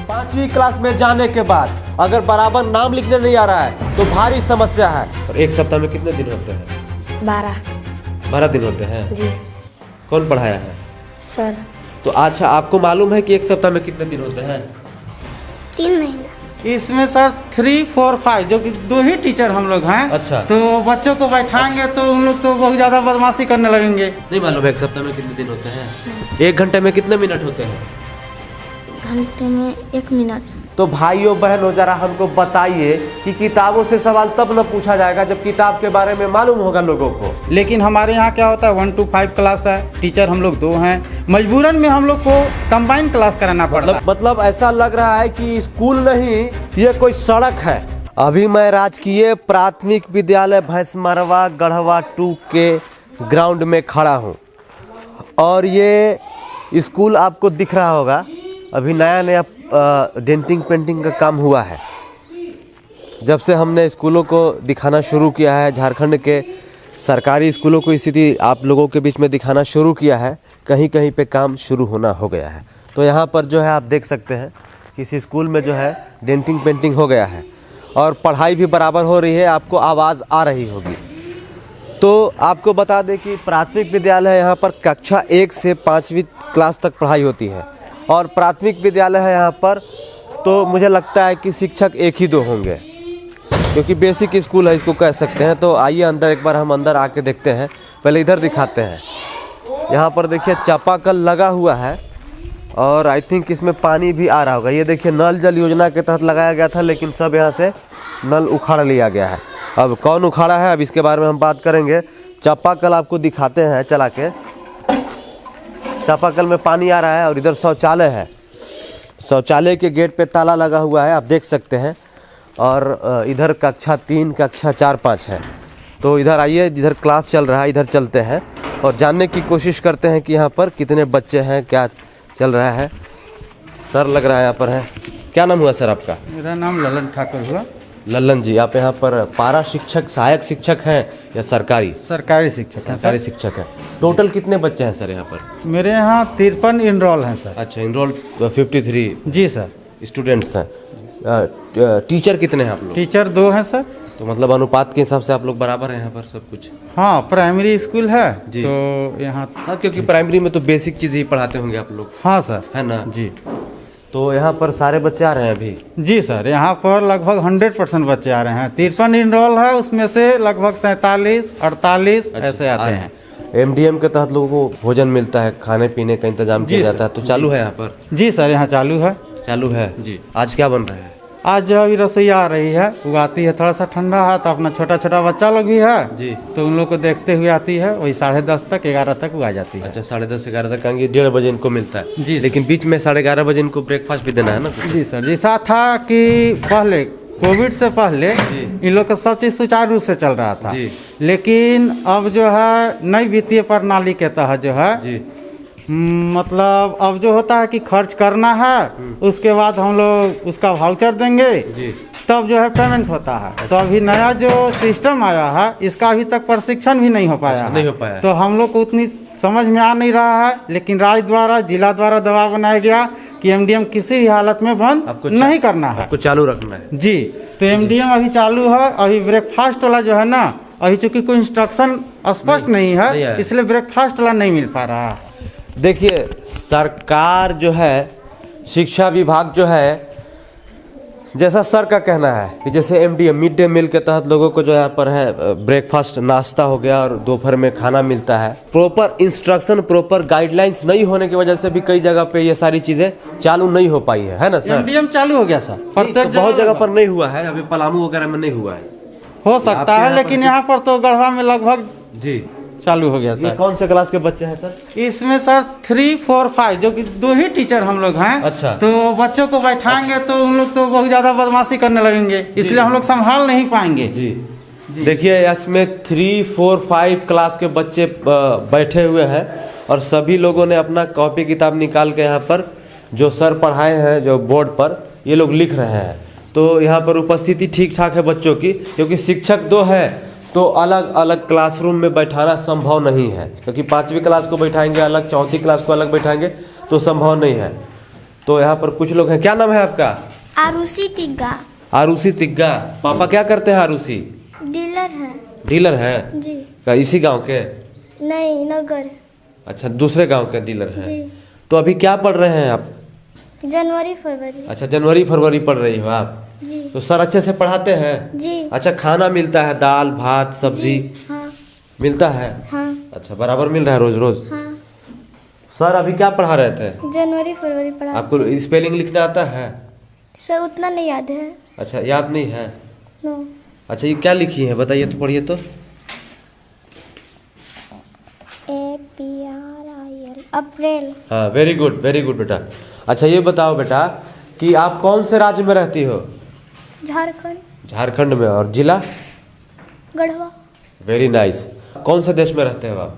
5वीं क्लास में जाने के बाद अगर बराबर नाम लिखने नहीं आ रहा है तो भारी समस्या है। और एक सप्ताह में कितने दिन होते हैं? 12 दिन होते हैं जी। कौन पढ़ाया है? सर। तो अच्छा, आपको मालूम है कि एक सप्ताह में कितने दिन होते हैं? 3 महीना। इसमें सर 3, 4, 5 जो कि 2 ही टीचर हम लोग हैं। अच्छा। तो बच्चों को बैठाएंगे तो उन लोग तो बहुत ज़्यादा बदमाशी करने लगेंगे। नहीं मालूम है एक सप्ताह में कितने दिन होते हैं? 1 घंटे में कितने मिनट होते हैं? घंटे में 1 मिनट। तो भाइयों बहनों, जरा हमको बताइए कि किताबों से सवाल तब न पूछा जाएगा जब किताब के बारे में मालूम होगा लोगों को। लेकिन हमारे यहाँ क्या होता है 1 to 5 क्लास है, टीचर हम लोग 2 हैं, मजबूरन में हम लोग को कंबाइन क्लास कराना पड़ता है। मतलब ऐसा लग रहा है कि स्कूल नहीं, ये कोई सड़क है। अभी मैं राजकीय प्राथमिक विद्यालय भैंसमरवा गढ़वा 2 के ग्राउंड में खड़ा हूँ और ये स्कूल आपको दिख रहा होगा। अभी नया डेंटिंग पेंटिंग का काम हुआ है। जब से हमने स्कूलों को दिखाना शुरू किया है, झारखंड के सरकारी स्कूलों को स्थिति आप लोगों के बीच में दिखाना शुरू किया है, कहीं कहीं पे काम शुरू होना हो गया है। तो यहाँ पर जो है आप देख सकते हैं किसी स्कूल में जो है डेंटिंग पेंटिंग हो गया है और पढ़ाई भी बराबर हो रही है, आपको आवाज़ आ रही होगी। तो आपको बता दें कि प्राथमिक विद्यालय यहाँ पर कक्षा 1 से 5वीं क्लास तक पढ़ाई होती है और प्राथमिक विद्यालय है यहाँ पर, तो मुझे लगता है कि शिक्षक 1 ही 2 होंगे, क्योंकि बेसिक स्कूल है इसको कह सकते हैं। तो आइए अंदर, एक बार हम अंदर आके देखते हैं। पहले इधर दिखाते हैं। यहाँ पर देखिए चापाकल लगा हुआ है और आई थिंक इसमें पानी भी आ रहा होगा। ये देखिए नल जल योजना के तहत लगाया गया था, लेकिन सब यहाँ से नल उखाड़ लिया गया है। अब कौन उखाड़ा है, अब इसके बारे में हम बात करेंगे। चापाकल आपको दिखाते हैं चला के। चापाकल में पानी आ रहा है और इधर शौचालय है। शौचालय के गेट पे ताला लगा हुआ है, आप देख सकते हैं। और इधर कक्षा 3, कक्षा 4, 5 है। तो इधर आइए, जिधर क्लास चल रहा है इधर चलते हैं और जानने की कोशिश करते हैं कि यहाँ पर कितने बच्चे हैं, क्या चल रहा है। सर लग रहा है यहाँ पर है। क्या नाम हुआ सर आपका? मेरा नाम ललन ठाकुर हुआ। लल्लन जी, आप यहाँ पर पारा शिक्षक, सहायक शिक्षक हैं या सरकारी? सरकारी शिक्षक हैं। सरकारी शिक्षक है। टोटल कितने बच्चे हैं सर यहाँ पर? मेरे यहाँ 53 इनरोल हैं सर। अच्छा, इनरोल 53 जी सर। स्टूडेंट्स हैं। टीचर कितने हैं आप लोग? टीचर 2 हैं सर। तो मतलब अनुपात के हिसाब से आप लोग बराबर हैं यहाँ पर सब कुछ? हाँ, प्राइमरी स्कूल है जी। तो यहाँ। हाँ, क्योंकि प्राइमरी में तो बेसिक चीज़ ही पढ़ाते होंगे आप लोग। हाँ सर, है ना जी। तो यहाँ पर सारे बच्चे आ रहे हैं अभी? जी सर, यहाँ पर लगभग 100% बच्चे आ रहे हैं। 53 इनरोल है, उसमें से लगभग 47, 48 ऐसे आते हैं। MDM के तहत लोगों को भोजन मिलता है, खाने पीने का इंतजाम किया जाता है, तो चालू है यहाँ पर? जी सर, यहाँ चालू है। चालू है जी। आज क्या बन रहा है? आज जो अभी रसोईया आ रही है, वो आती है, थोड़ा सा ठंडा है तो अपना छोटा छोटा बच्चा लोग भी है जी, तो उन लोग को देखते हुए आती है। वही 10:30 तक, 11 तक वो आ जाती है। अच्छा, 10:30 11 तक आएंगे, 1:30 बजे इनको मिलता है जी। लेकिन बीच में 11:30 बजे इनको ब्रेकफास्ट भी देना है ना? जी सर। जैसा था कि पहले कोविड से पहले इन लोग का सब चीज़ सुचारू रूप से चल रहा था, लेकिन अब जो है नई वित्तीय प्रणाली के तहत जो है जी, मतलब अब जो होता है कि खर्च करना है, उसके बाद हम लोग उसका वाउचर देंगे जी, तब जो है पेमेंट होता है। तो अभी नया जो सिस्टम आया है, इसका अभी तक प्रशिक्षण भी नहीं हो पाया है। नहीं हो पाया। तो हम लोग को उतनी समझ में आ नहीं रहा है, लेकिन राज्य द्वारा, जिला द्वारा दबाव बनाया गया कि MDM किसी भी हालत में बंद नहीं करना है, आपको चालू रखना है जी। तो MDM अभी चालू है। अभी ब्रेकफास्ट वाला जो है ना, अभी चूंकि कोई इंस्ट्रक्शन स्पष्ट नहीं है, इसलिए ब्रेकफास्ट वाला नहीं मिल पा रहा है। देखिए, सरकार जो है, शिक्षा विभाग जो है, जैसा सर का कहना है कि जैसे MDM मिड डे मील के तहत लोगों को जो यहाँ पर है ब्रेकफास्ट, नाश्ता हो गया और दोपहर में खाना मिलता है। प्रॉपर इंस्ट्रक्शन, प्रॉपर गाइडलाइंस नहीं होने की वजह से भी कई जगह पे ये सारी चीजें चालू नहीं हो पाई है ना सर? MDM चालू हो गया सर, तो बहुत जगह पर नहीं हुआ है, अभी पलामू वगैरह में नहीं हुआ है। हो सकता है, लेकिन यहाँ पर तो गढ़वा में लगभग जी चालू हो गया ये सर। कौन से क्लास के बच्चे हैं सर? इसमें सर 3, 4, 5 जो कि 2 ही टीचर हम लोग हैं। अच्छा। तो बच्चों को बैठाएंगे तो उन लोग तो बहुत ज्यादा बदमाशी करने लगेंगे, इसलिए हम लोग संभाल नहीं पाएंगे। जी, देखिए इसमें 3, 4, 5 क्लास के बच्चे बैठे हुए हैं और सभी लोगों ने अपना कॉपी किताब निकाल के यहाँ पर जो सर पढ़ाए हैं जो बोर्ड पर, ये लोग लिख रहे हैं। तो यहाँ पर उपस्थिति ठीक ठाक है बच्चों की, क्योंकि शिक्षक 2 है तो अलग अलग क्लासरूम में बैठाना संभव नहीं है, क्योंकि 5वीं क्लास को बैठाएंगे अलग, 4थी क्लास को अलग बैठाएंगे तो संभव नहीं है। तो यहाँ पर कुछ लोग हैं। क्या नाम है आपका? आरुषि तिग्गा। आरुषि तिग्गा। पापा क्या करते हैं आरुषि? डीलर है। डीलर है? जी। क्या इसी गांव के? नहीं, नगर। अच्छा, दूसरे गांव के डीलर हैं। जी। तो अभी क्या पढ़ रहे हैं आप? जनवरी फरवरी। अच्छा, जनवरी फरवरी पढ़ रही हो आप। जी। तो सर अच्छे से पढ़ाते हैं? जी। अच्छा, खाना मिलता है, दाल भात सब्जी हाँ। मिलता है? हाँ। अच्छा, बराबर मिल रहा है रोज रोज? हाँ। सर अभी क्या पढ़ा रहे थे? जनवरी फरवरी पढ़ा। आपको स्पेलिंग लिखना आता है? सर उतना नहीं याद है। अच्छा, याद नहीं है? नो। अच्छा, ये क्या लिखी है बताइए तो, पढ़िए तो। APRIL अप्रैल। हाँ, वेरी गुड बेटा। अच्छा, ये बताओ बेटा कि आप कौन से राज्य में रहती हो? झारखंड। झारखंड में। और जिला? गढ़वा। Very nice. कौन से देश में रहते हो आप?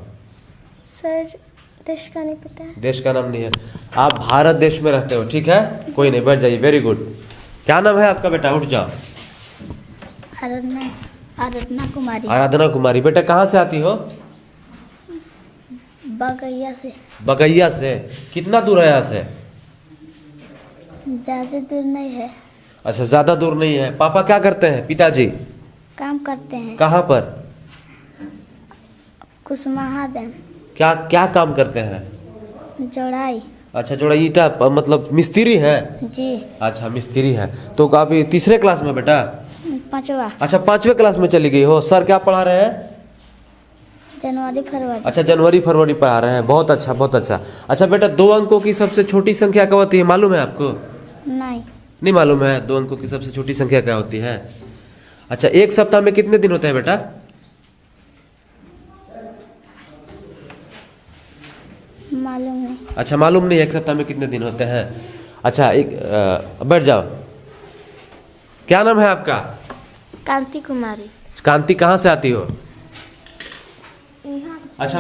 सर देश का नहीं पता है। देश का नाम नहीं है? आप भारत देश में रहते हो, ठीक है, कोई नहीं, बैठ जाइए। Very good. क्या नाम है आपका बेटा? उठ जाओ। आराधना कुमारी। आराधना कुमारी। बेटा कहाँ से आती हो? बगैया से। बगैया से। कितना दूर है यहाँ से? ज्यादा दूर नहीं है। अच्छा, ज्यादा दूर नहीं है। पापा क्या करते हैं? पिताजी काम करते हैं। कहाँ पर? कुसुमाहा डैम। क्या क्या काम करते हैं? जोड़ाई। अच्छा, जोड़ा ईटा मतलब मिस्त्री है? जी। अच्छा, मिस्त्री है। तो आप तीसरे क्लास में बेटा? 5वां। अच्छा, 5वें क्लास में चली गई हो। सर क्या पढ़ा रहे हैं? जनवरी फरवरी। अच्छा, जनवरी फरवरी पढ़ा रहे हैं। बहुत अच्छा, बहुत अच्छा। अच्छा बेटा, 2 अंकों की सबसे छोटी संख्या क्या होती है, मालूम है आपको? नहीं मालूम है? 2 अंकों की सबसे छोटी संख्या क्या होती है? अच्छा, एक सप्ताह में कितने दिन होते हैं बेटा? मालूम नहीं। अच्छा, मालूम नहीं एक सप्ताह में कितने दिन होते हैं। अच्छा, बैठ जाओ। क्या नाम है आपका? कांति कुमारी। कांति। कहाँ से आती हो? अच्छा,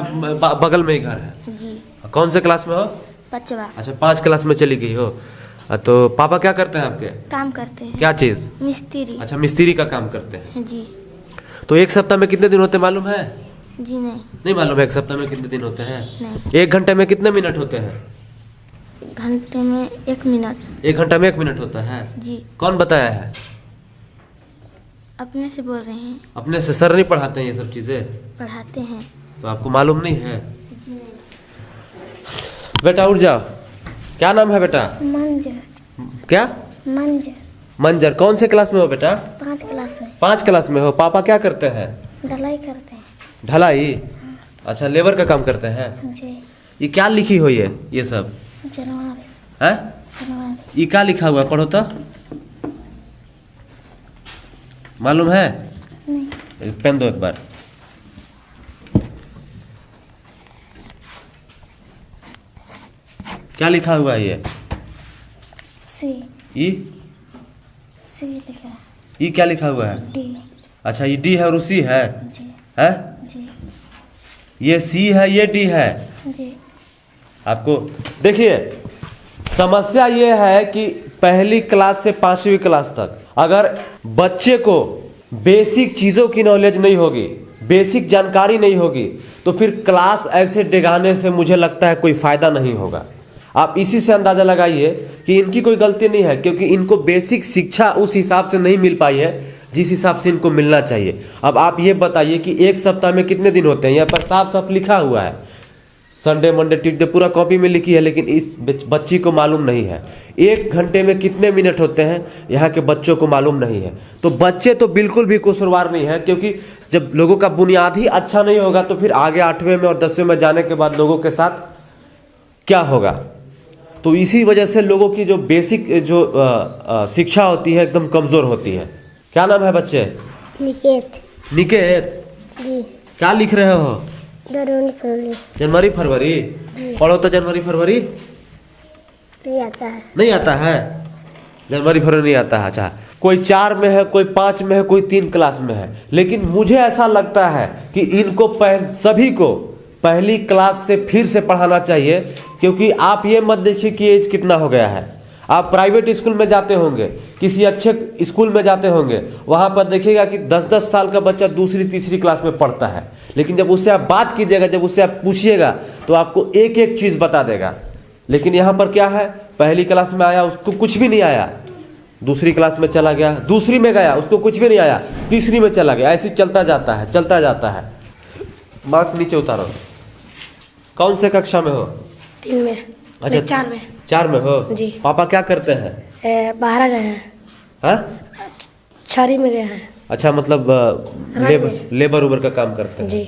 बगल में ही घर है। जी। कौन से क्लास में हो? 5वां। अच्छा, 5 क्लास में चली गई हो। तो पापा क्या करते हैं आपके? काम करते हैं। क्या चीज? मिस्त्री। अच्छा, मिस्त्री का काम करते हैं। जी। तो एक सप्ताह में कितने दिन होते हैं मालूम है? जी नहीं। नहीं मालूम है एक सप्ताह में कितने दिन होते हैं? नहीं। 1 घंटे में कितने मिनट होते हैं? घंटे में 1 मिनट। 1 घंटा में 1 मिनट होता है? जी। कौन बताया है? अपने से बोल रहे हैं। अपने से? सर नहीं पढ़ाते हैं ये सब चीजें? पढ़ाते हैं। तो आपको मालूम नहीं है? बेटा उठ जाओ। क्या नाम है बेटा? मंजर। क्या? मंजर। मंजर। कौन से क्लास में हो बेटा? 5 क्लास है। 5 क्लास में हो। पापा क्या करते हैं? ढलाई करते हैं। ढलाई? अच्छा, लेबर का काम करते हैं। जी। ये क्या लिखी हुई है ये सब? जनवरी। है? जनवरी। ये क्या लिखा हुआ है, पढ़ो तो। मालूम है? नहीं। पेन दो एक बार। क्या लिखा हुआ है ये? सी। ई? सी लिखा है। ई क्या लिखा हुआ है? डी। अच्छा, ये डी है और सी है? जी। है? जी। ये सी है, ये डी है। जी। आपको देखिए, समस्या ये है कि पहली क्लास से 5वीं क्लास तक अगर बच्चे को बेसिक चीज़ों की नॉलेज नहीं होगी, बेसिक जानकारी नहीं होगी, तो फिर क्लास ऐसे डिगाने से मुझे लगता है कोई फ़ायदा नहीं होगा। आप इसी से अंदाज़ा लगाइए कि इनकी कोई गलती नहीं है, क्योंकि इनको बेसिक शिक्षा उस हिसाब से नहीं मिल पाई है जिस हिसाब से इनको मिलना चाहिए। अब आप ये बताइए कि एक सप्ताह में कितने दिन होते हैं? यहाँ पर साफ साफ लिखा हुआ है, संडे मंडे ट्यूसडे, पूरा कॉपी में लिखी है, लेकिन इस बच्ची को मालूम नहीं है। 1 घंटे में कितने मिनट होते हैं यहाँ के बच्चों को मालूम नहीं है। तो बच्चे तो बिल्कुल भी कसूरवार नहीं है, क्योंकि जब लोगों का बुनियाद ही अच्छा नहीं होगा तो फिर आगे 8वें में और 10वें में जाने के बाद लोगों के साथ क्या होगा। तो इसी वजह से लोगों की जो बेसिक जो शिक्षा होती है एकदम कमज़ोर होती है। क्या नाम है बच्चे? निकेत। निकेत। जी। क्या लिख रहे हो? जनवरी फरवरी। पढ़ो तो। जनवरी फरवरी नहीं आता है। नहीं आता है? जनवरी फरवरी नहीं आता है। अच्छा, कोई 4 में है, कोई 5 में है, कोई 3 क्लास में है, लेकिन मुझे ऐसा लगता है कि इनको सभी को पहली क्लास से फिर से पढ़ाना चाहिए। क्योंकि आप ये मत देखिए कि एज कितना हो गया है। आप प्राइवेट स्कूल में जाते होंगे, किसी अच्छे स्कूल में जाते होंगे, वहाँ पर देखिएगा कि 10-10 साल का बच्चा 2री-3री क्लास में पढ़ता है, लेकिन जब उससे आप बात कीजिएगा, जब उससे आप पूछिएगा, तो आपको एक एक चीज़ बता देगा। लेकिन यहाँ पर क्या है, पहली क्लास में आया उसको कुछ भी नहीं आया, दूसरी क्लास में चला गया, दूसरी में गया उसको कुछ भी नहीं आया, तीसरी में चला गया, ऐसे चलता जाता है, चलता जाता है। मास्क नीचे उतारो। कौन से कक्षा में हो? 3 में। अच्छा, 4 में। 4 में हो जी। पापा क्या करते हैं? बाहर गए हैं। हाँ, छड़ी में गए हैं। अच्छा, मतलब लेबर उबर का काम करते हैं जी।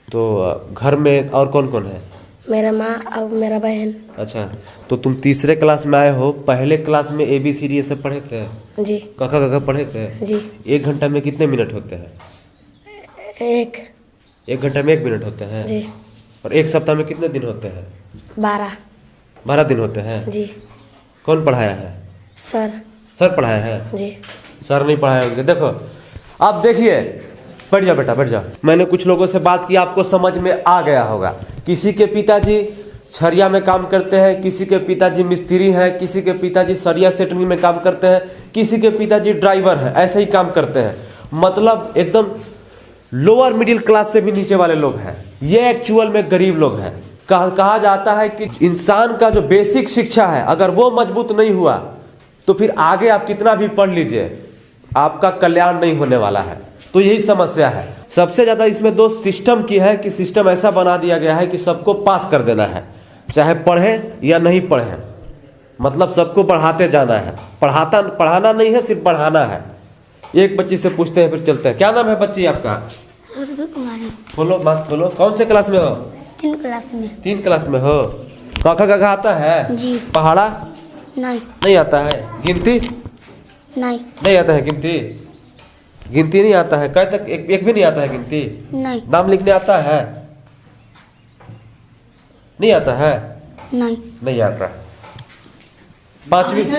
तो घर में और कौन कौन है? मेरा माँ और मेरा बहन। अच्छा, तो तुम तीसरे क्लास में आए हो, पहले क्लास में ABCD ये सब पढ़े थे? जी। कखा पढ़े थे? जी। 1 घंटा में कितने मिनट होते हैं? 1 घंटा में 1 मिनट होते हैं। जी। और 1 सप्ताह में कितने दिन होते हैं? 12 दिन होते हैं। जी। कौन पढ़ाया है? सर पढ़ाया है? जी। सर नहीं पढ़ाया होंगे। देखो, अब देखिए, बैठ जाओ बेटा, बैठ जाओ। मैंने कुछ लोगों से बात की, आपको समझ में आ गया होगा। किसी के पिताजी छरिया में काम करते हैं, किसी के पिताजी मिस्त्री हैं, किसी के पिताजी सरिया सेटरिंग में काम करते हैं, किसी के पिताजी ड्राइवर हैं, ऐसे ही काम करते हैं। मतलब एकदम लोअर मिडिल क्लास से भी नीचे वाले लोग हैं। ये एक्चुअल में गरीब लोग हैं। कहा जाता है कि इंसान का जो बेसिक शिक्षा है, अगर वो मजबूत नहीं हुआ तो फिर आगे आप कितना भी पढ़ लीजिए, आपका कल्याण नहीं होने वाला है। तो यही समस्या है। सबसे ज़्यादा इसमें दोष सिस्टम की है कि सिस्टम ऐसा बना दिया गया है कि सबको पास कर देना है, चाहे पढ़े या नहीं पढ़े, मतलब सबको पढ़ाते जाना है। पढ़ाना नहीं है, सिर्फ पढ़ाना है। एक बच्ची से पूछते हैं, फिर चलते हैं। क्या नाम है बच्ची आपका? खोलो मास्क खोलो। कौन से क्लास में हो? 3 क्लास में। 3 क्लास में हो। कखा आता है? जी। पहाड़ा नहीं आता है। गिनती नहीं आता है। गिनती नहीं आता है। कल तक एक भी नहीं आता है गिनती? नहीं नाम लिखने आता है? नहीं आता है। नहीं आता।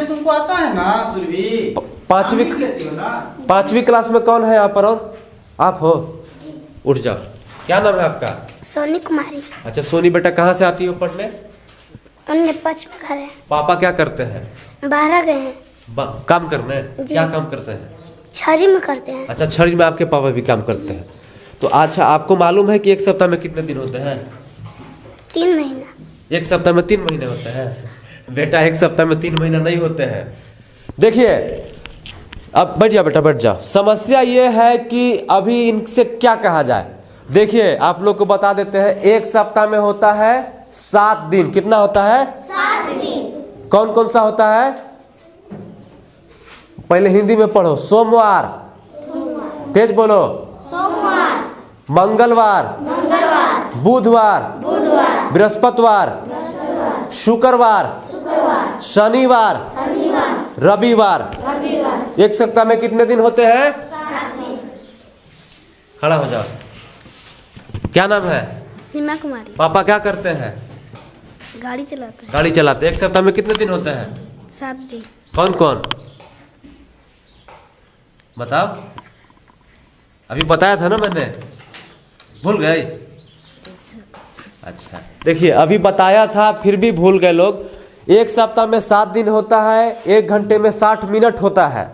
तुमको आता है ना सुरभि? पांचवी क्लास में कौन है यहाँ पर? और आप हो? उठ जाओ। क्या नाम है आपका? सोनी कुमारी। अच्छा सोनी बेटा, कहाँ से आती हो पढ़ने? उनने 5 में घर है। पापा क्या करते हैं? बाहर गए हैं। काम करने? जी। क्या काम करते हैं? छड़ी में करते हैं। अच्छा, छड़ी में आपके पापा भी काम करते हैं। तो अच्छा, आपको मालूम है कि 1 सप्ताह में कितने दिन होते हैं? 3 महीना। 1 सप्ताह में 3 महीने होते हैं बेटा। 1 सप्ताह में 3 महीना नहीं होते हैं। देखिए, अब बैठ जाओ बेटा, बैठ जाओ। समस्या ये है कि अभी इनसे क्या कहा जाए। देखिए, आप लोग को बता देते हैं, 1 सप्ताह में होता है 7 दिन। कितना होता है? 7 दिन। कौन कौन सा होता है? पहले हिंदी में पढ़ो। सोमवार, तेज बोलो। सोमवार, मंगलवार, बुधवार, बृहस्पतिवार, शुक्रवार, शनिवार, रविवार। 1 सप्ताह में कितने दिन होते हैं? 7 दिन। खड़ा हो जाओ। क्या नाम है? सीमा कुमारी। पापा क्या करते हैं? गाड़ी चलाते हैं। गाड़ी चलाते। 1 सप्ताह में कितने दिन होते हैं? 7 दिन। कौन कौन बताओ? अभी बताया था ना मैंने, भूल गए? अच्छा, देखिए अभी बताया था फिर भी भूल गए लोग। 1 सप्ताह में 7 दिन होता है। 1 घंटे में 60 मिनट होता है।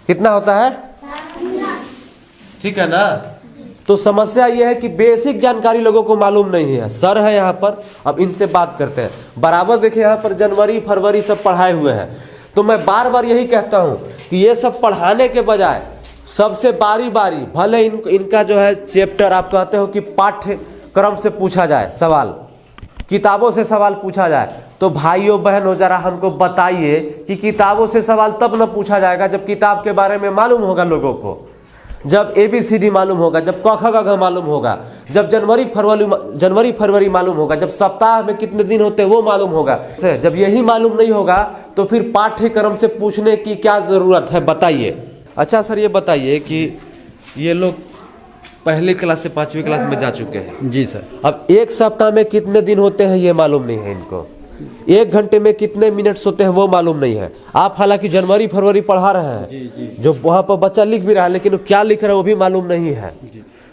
कितना होता है? 60 मिनट। ठीक है ना? तो समस्या यह है कि बेसिक जानकारी लोगों को मालूम नहीं है। सर है यहाँ पर, अब इनसे बात करते हैं। बराबर देखिए, यहाँ पर जनवरी फरवरी सब पढ़ाए हुए हैं। तो मैं बार बार यही कहता हूँ कि ये सब पढ़ाने के बजाय सबसे बारी बारी, भले इनका जो है चैप्टर आप कहते हो कि पाठ्यक्रम से पूछा जाए सवाल, किताबों से सवाल पूछा जाए, तो भाइयों बहनों जरा हमको बताइए कि किताबों से सवाल तब न पूछा जाएगा जब किताब के बारे में मालूम होगा लोगों को, जब ABCD मालूम होगा, जब क ख ग घ मालूम होगा, जब जनवरी फरवरी मालूम होगा, जब सप्ताह में कितने दिन होते हैं वो मालूम होगा। जब यही मालूम नहीं होगा तो फिर पाठ्यक्रम से पूछने की क्या जरूरत है, बताइए। अच्छा सर, ये बताइए कि ये लोग पहली क्लास से 5वीं क्लास में जा चुके हैं। जी सर। अब 1 सप्ताह में कितने दिन होते हैं ये मालूम नहीं है इनको। 1 घंटे में कितने मिनट्स होते हैं वो मालूम नहीं है। आप हालांकि जनवरी फरवरी पढ़ा रहे हैं, जी। जो वहाँ पर बच्चा लिख भी रहा है, लेकिन वो क्या लिख रहा है वो भी मालूम नहीं है।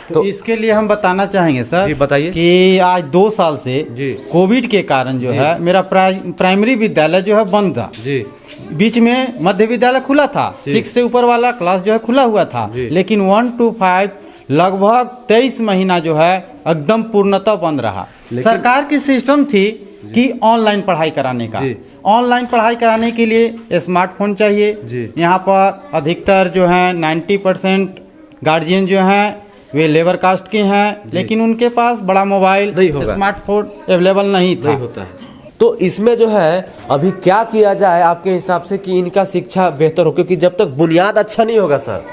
तो इसके लिए हम बताना चाहेंगे सर, जी बताइए, कि आज 2 साल से जी कोविड के कारण जो है मेरा प्राइमरी विद्यालय जो है बंद था जी। बीच में मध्य विद्यालय खुला था, 6 से ऊपर वाला क्लास जो है खुला हुआ था, लेकिन 1 to 5 लगभग 23 महीना जो है एकदम पूर्णतः बंद रहा। सरकार की सिस्टम थी कि ऑनलाइन पढ़ाई कराने का। ऑनलाइन पढ़ाई कराने के लिए स्मार्टफोन चाहिए। यहाँ पर अधिकतर जो हैं 90% गार्जियन जो हैं वे लेबर कास्ट के हैं, लेकिन उनके पास बड़ा मोबाइल स्मार्टफोन अवेलेबल नहीं होता है। तो इसमें जो है अभी क्या किया जाए आपके हिसाब से कि इनका शिक्षा बेहतर हो, क्योंकि जब तक बुनियाद अच्छा नहीं होगा सर,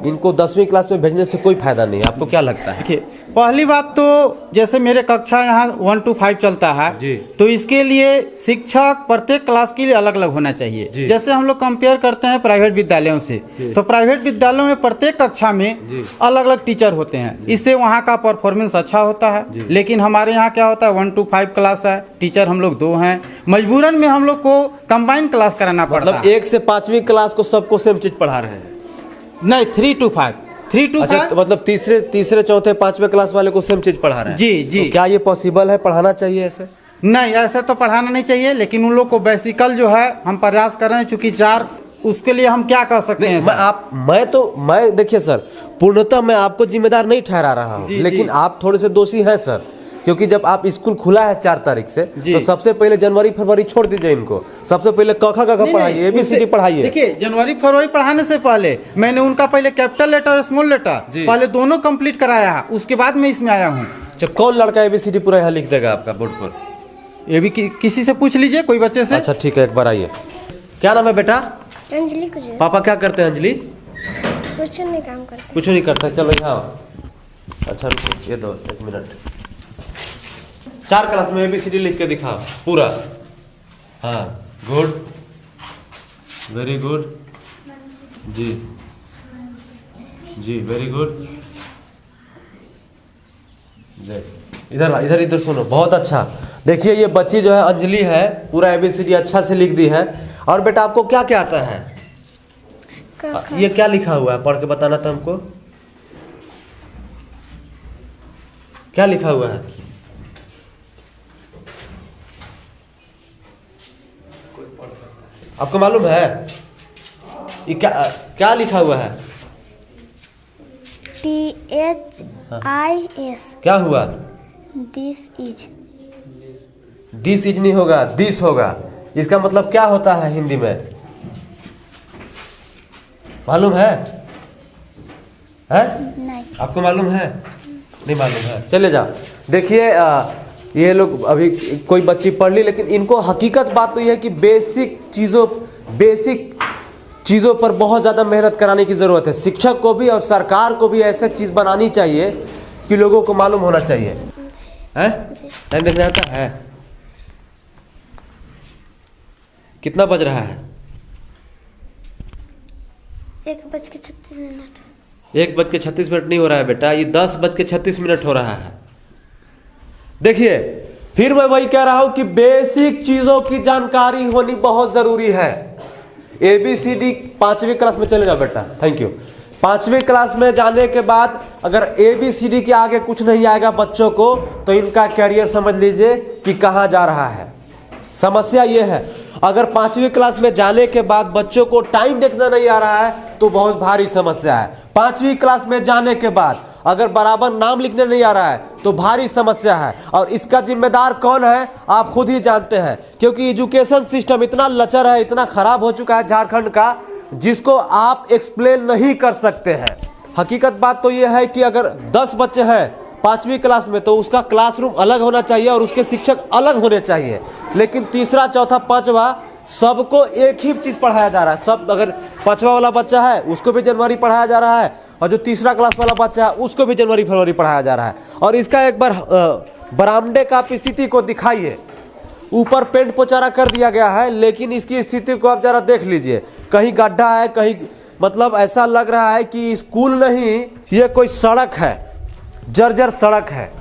इनको 10वीं क्लास में भेजने से कोई फायदा नहीं है। आपको क्या लगता है? देखिए, पहली बात तो जैसे मेरे कक्षा यहाँ 1 to 5 चलता है तो इसके लिए शिक्षक प्रत्येक क्लास के लिए अलग अलग होना चाहिए। जैसे हम लोग कंपेयर करते हैं प्राइवेट विद्यालयों से, तो प्राइवेट विद्यालयों में प्रत्येक कक्षा में अलग अलग टीचर होते हैं, इससे वहाँ का परफॉर्मेंस अच्छा होता है। लेकिन हमारे यहाँ क्या होता है, 1 to 5 क्लास है, टीचर हम लोग 2 हैं, मजबूरन में हम लोग को कंबाइन क्लास कराना पड़ता है। मतलब 1 से 5वीं क्लास को सबको सेम चीज पढ़ा रहे हैं? नहीं, 3 to 5। अच्छा, तो मतलब तीसरे चौथे 5वें क्लास वाले को सेम चीज पढ़ा रहे हैं? जी। तो क्या ये पॉसिबल है, पढ़ाना चाहिए ऐसे? नहीं, ऐसे तो पढ़ाना नहीं चाहिए, लेकिन उन लोग को बेसिकल जो है हम प्रयास कर रहे हैं, चूंकि 4 उसके लिए हम क्या कर सकते हैं? मैं देखिए सर, पूर्णतः मैं आपको जिम्मेदार नहीं ठहरा रहा हूँ, लेकिन आप थोड़े से दोषी हैं सर, क्योंकि जब आप स्कूल खुला है 4 तारीख से, तो सबसे पहले जनवरी फरवरी छोड़ दीजिए इनको। सबसे पहले क ख ग घ पढ़ाइए, ABCD पढ़ाइए। देखिए, जनवरी फरवरी पढ़ाने से पहले मैंने उनका पहले कैपिटल लेटर और स्मॉल लेटर पहले दोनों कंप्लीट कराया है, उसके बाद मैं इसमें आया हूँ। अच्छा, कौन लड़का ABCD पूरा यहाँ लिख देगा आपका बोर्ड पर? ये भी किसी से पूछ लीजिए, कोई बच्चे से। अच्छा ठीक है, एक बार आइए। क्या नाम है बेटा? अंजलि कुछ पापा क्या करते हैं अंजलि? कुछ नहीं काम करते। कुछ नहीं करता, चलो यहाँ आओ। अच्छा रुको, ये दो 1 मिनट। 4 क्लास में ABCD लिख के दिखा पूरा। हाँ, गुड, वेरी गुड, जी वेरी गुड। इधर सुनो, बहुत अच्छा। देखिए, ये बच्ची जो है अंजलि है, पूरा ABCD अच्छा से लिख दी है। और बेटा आपको क्या क्या आता है? ये क्या लिखा हुआ है, पढ़ के बताना था हमको। क्या लिखा हुआ है? आपको मालूम है ये क्या लिखा हुआ है? THIS। क्या हुआ? दिस इज नहीं होगा, दिस होगा। इसका मतलब क्या होता है हिंदी में, मालूम है? नहीं। आपको मालूम है? नहीं मालूम है, चले जाओ। देखिए, ये लोग अभी कोई बच्ची पढ़ ली, लेकिन इनको हकीकत बात तो यह है कि बेसिक चीज़ों पर बहुत ज़्यादा मेहनत कराने की ज़रूरत है। शिक्षक को भी और सरकार को भी ऐसे चीज़ बनानी चाहिए कि लोगों को मालूम होना चाहिए। टाइम देखने आता है? कितना बज रहा है? 1:36। 1:36 नहीं हो रहा है बेटा, ये 10:36 हो रहा है। देखिए, फिर मैं वही कह रहा हूं कि बेसिक चीजों की जानकारी होनी बहुत जरूरी है। ABCD 5वीं क्लास में चले जाओ बेटा, थैंक यू। 5वीं क्लास में जाने के बाद अगर ABCD के आगे कुछ नहीं आएगा बच्चों को, तो इनका कैरियर समझ लीजिए कि कहां जा रहा है। समस्या ये है, अगर 5वीं क्लास में जाने के बाद बच्चों को टाइम देखना नहीं आ रहा है तो बहुत भारी समस्या है। 5वीं क्लास में जाने के बाद अगर बराबर नाम लिखने नहीं आ रहा है तो भारी समस्या है। और इसका जिम्मेदार कौन है आप खुद ही जानते हैं, क्योंकि एजुकेशन सिस्टम इतना लचर है, इतना खराब हो चुका है झारखंड का, जिसको आप एक्सप्लेन नहीं कर सकते हैं। हकीकत बात तो यह है कि अगर 10 बच्चे हैं 5वीं क्लास में, तो उसका क्लासरूम अलग होना चाहिए और उसके शिक्षक अलग होने चाहिए। लेकिन तीसरा चौथा पांचवा सबको एक ही चीज पढ़ाया जा रहा है। सब, अगर 5वां वाला बच्चा है उसको भी जनवरी पढ़ाया जा रहा है, और जो तीसरा क्लास वाला बच्चा है उसको भी जनवरी फरवरी पढ़ाया जा रहा है। और इसका एक बार बरामदे का स्थिति को दिखाइए। ऊपर पेंट पोचारा कर दिया गया है, लेकिन इसकी स्थिति को आप जरा देख लीजिए। कहीं गड्ढा है, कहीं मतलब ऐसा लग रहा है कि स्कूल नहीं, ये कोई सड़क है, जर्जर सड़क है।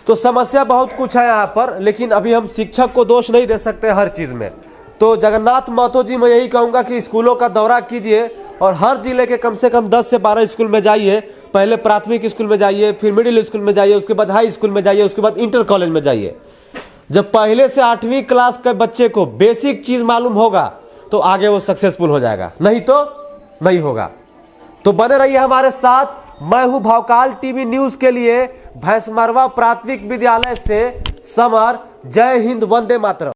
तो समस्या बहुत कुछ है यहाँ पर, लेकिन अभी हम शिक्षक को दोष नहीं दे सकते हर चीज़ में। तो जगन्नाथ महतो जी, मैं यही कहूँगा कि स्कूलों का दौरा कीजिए और हर जिले के कम से कम 10 से 12 स्कूल में जाइए। पहले प्राथमिक स्कूल में जाइए, फिर मिडिल स्कूल में जाइए, उसके बाद हाई स्कूल में जाइए, उसके बाद इंटर कॉलेज में जाइए। जब पहले से 8वीं क्लास के बच्चे को बेसिक चीज़ मालूम होगा तो आगे वो सक्सेसफुल हो जाएगा, नहीं तो नहीं होगा। तो बने रहिए हमारे साथ। मैं हूं भौकाल टीवी न्यूज के लिए भैंसमरवा प्राथमिक विद्यालय से समर जय हिंद, वंदे मातरम।